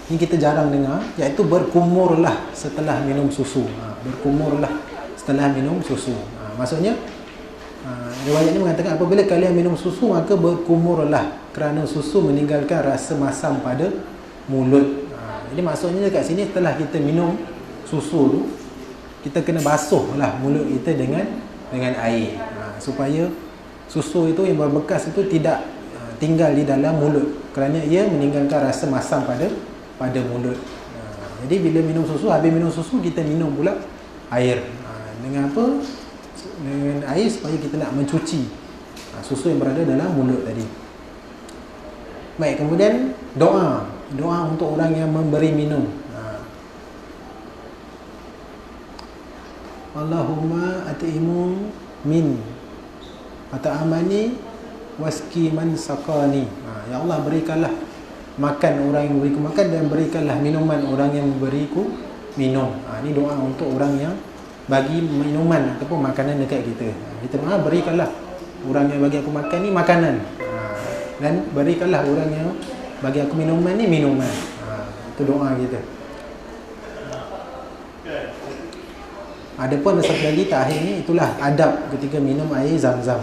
A: ini kita jarang dengar, iaitu berkumurlah setelah minum susu. Berkumurlah setelah minum susu. Maksudnya, riwayat ini mengatakan apabila kalian minum susu, maka berkumurlah, kerana susu meninggalkan rasa masam pada mulut. Jadi maksudnya kat sini setelah kita minum susu tu, kita kena basuhlah mulut kita dengan air, supaya susu itu yang berbekas itu tidak tinggal di dalam mulut, kerana ia meninggalkan rasa masam pada mulut. Jadi bila minum susu, habis minum susu kita minum pula air. Dengan apa? Dengan air supaya kita nak mencuci susu yang berada dalam mulut tadi. Baik, kemudian doa untuk orang yang memberi minum. Allahumma at'imu min at'amani waski man saqani. Ya Allah, berikanlah makan orang yang memberiku makan, dan berikanlah minuman orang yang memberiku minum. Ini doa untuk orang yang bagi minuman ataupun makanan dekat kita. Kita berikanlah orang yang bagi aku makan ni makanan, dan berikanlah orang yang bagi aku minuman ni minuman. Itu doa kita. Adapun satu lagi terakhir ni, itulah adab ketika minum air Zam-Zam.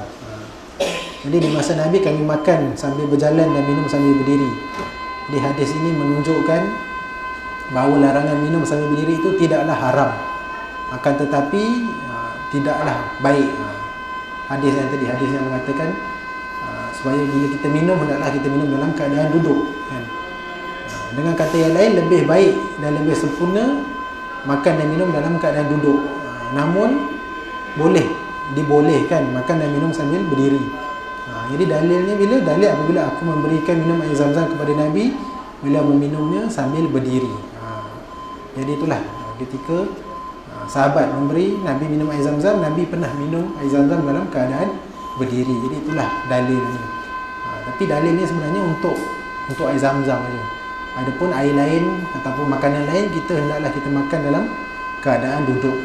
A: Jadi di masa Nabi kami makan sambil berjalan dan minum sambil berdiri. Di hadis ini menunjukkan bahawa larangan minum sambil berdiri itu tidaklah haram, akan tetapi tidaklah baik. Hadis yang mengatakan supaya bila kita minum, hendaklah kita minum dalam keadaan duduk, kan? Dengan kata yang lain, lebih baik dan lebih sempurna makan dan minum dalam keadaan duduk. Namun dibolehkan makan dan minum sambil berdiri. Jadi dalilnya dalil apabila aku memberikan minum air Zam-Zam kepada Nabi, bila meminumnya sambil berdiri. Jadi itulah ketika sahabat memberi Nabi minum air Zam-Zam, Nabi pernah minum air Zam-Zam dalam keadaan berdiri. Jadi itulah dalilnya. Tapi dalilnya sebenarnya untuk air Zam-Zam saja. Adapun air lain ataupun makanan lain, kita hendaklah kita makan dalam keadaan duduk.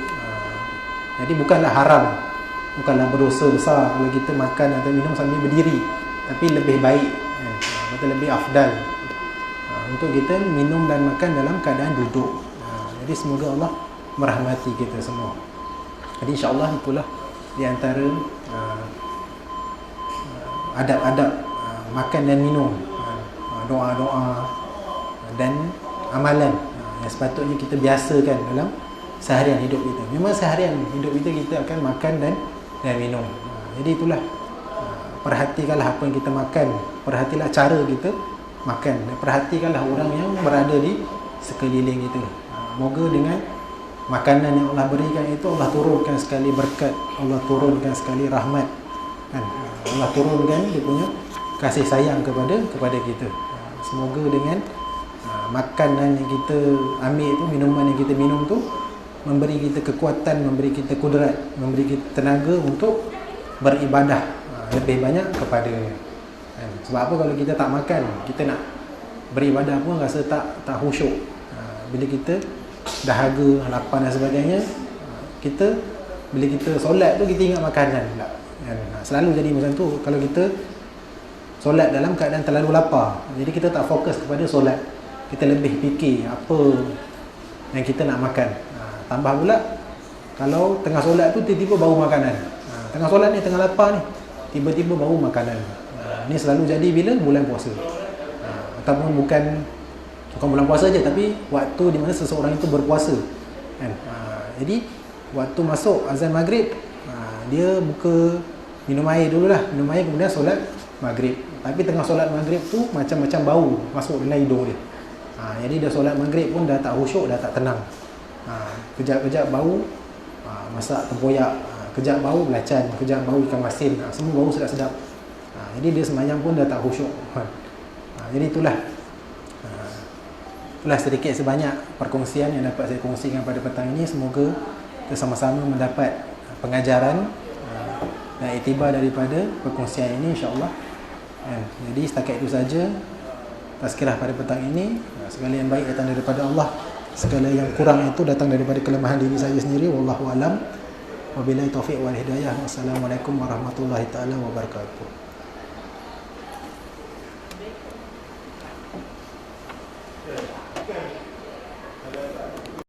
A: Jadi bukanlah haram, bukanlah berdosa besar kalau kita makan atau minum sambil berdiri, tapi lebih baik, atau lebih afdal untuk kita minum dan makan dalam keadaan duduk. Jadi semoga Allah merahmati kita semua. Jadi insya-Allah itulah di antara adab-adab makan dan minum, doa-doa dan amalan yang sepatutnya kita biasakan dalam seharian hidup kita. Memang seharian hidup kita akan makan dan minum. Jadi itulah, perhatikanlah apa yang kita makan, perhatilah cara kita makan, dan perhatikanlah orang yang berada di sekeliling kita. Moga dengan makanan yang Allah berikan itu, Allah turunkan sekali berkat, Allah turunkan sekali rahmat, kan? Allah turunkan dia punya kasih sayang kepada kita. Semoga dengan makanan yang kita ambil itu, minuman yang kita minum tu, memberi kita kekuatan, memberi kita kudrat, memberi kita tenaga untuk beribadah lebih banyak kepadanya. Sebab apa, kalau kita tak makan, kita nak beribadah pun rasa tak khusyuk. Bila kita dahaga, lapar dan sebagainya, bila kita solat tu, kita ingat makanan pula. Selalu jadi macam tu kalau kita solat dalam keadaan terlalu lapar. Jadi kita tak fokus kepada solat, kita lebih fikir apa yang kita nak makan. Tambah pula kalau tengah solat tu tiba-tiba bau makanan. Tengah solat ni, tengah lapar ni, tiba-tiba bau makanan. Ni selalu jadi bila bulan puasa. Ataupun bukan bulan puasa je, tapi waktu di mana seseorang itu berpuasa, kan? Jadi waktu masuk azan maghrib, dia buka minum air dululah, minum air kemudian solat maghrib. Tapi tengah solat maghrib tu macam-macam bau masuk dalam hidung dia. Jadi dah solat maghrib pun dah tak khusyuk, dah tak tenang. Kejap-kejap bau masak tempoyak, kejap bau belacan, kejap bau ikan masin, semua bau sedap-sedap. Jadi dia sembahyang pun dah tak khusyuk. Jadi itulah sedikit sebanyak perkongsian yang dapat saya kongsikan pada petang ini. Semoga kita sama-sama mendapat pengajaran dan iktibar daripada perkongsian ini, insya-Allah. Jadi setakat itu saja tazkirah pada petang ini. Segala yang baik datang daripada Allah, segala yang kurang itu datang daripada kelemahan diri saya sendiri. Wallahu alam. Wabillahi taufiq wal hidayah. Wassalamualaikum warahmatullahi taala wabarakatuh.